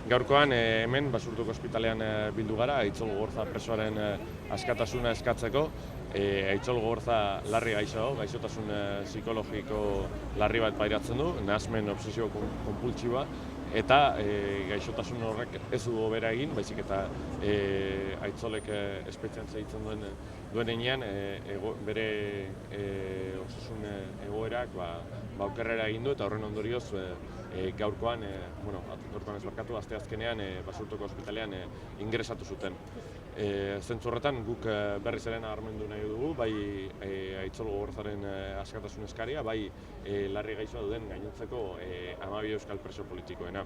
Gaurkoan hemen Basurtuko ospitalean bildu gara, Aitzol Gogorza presoaren askatasuna eskatzeko. Aitzol Gogorza larri gaixotasun psikologiko larri bat pairatzen du, nahasmen obsesio konpultsiboa, eta gaixotasun horrek ez du hobera egin, baizik eta Aitzolek espetxean segitzen duen heinean bere osasun egoerak okerrera egin du, eta horren ondorioz gaurkoan ez barkatu, asteazkenean Basurtuko ospitalean ingresatu zuten. Zentzu horretan guk berriz ere nabarmendu nahi dugu, bai Aitzol Gogorzaren askatasun eskaria, bai larri gaixoa duten gainontzeko 12 euskal preso politikoena.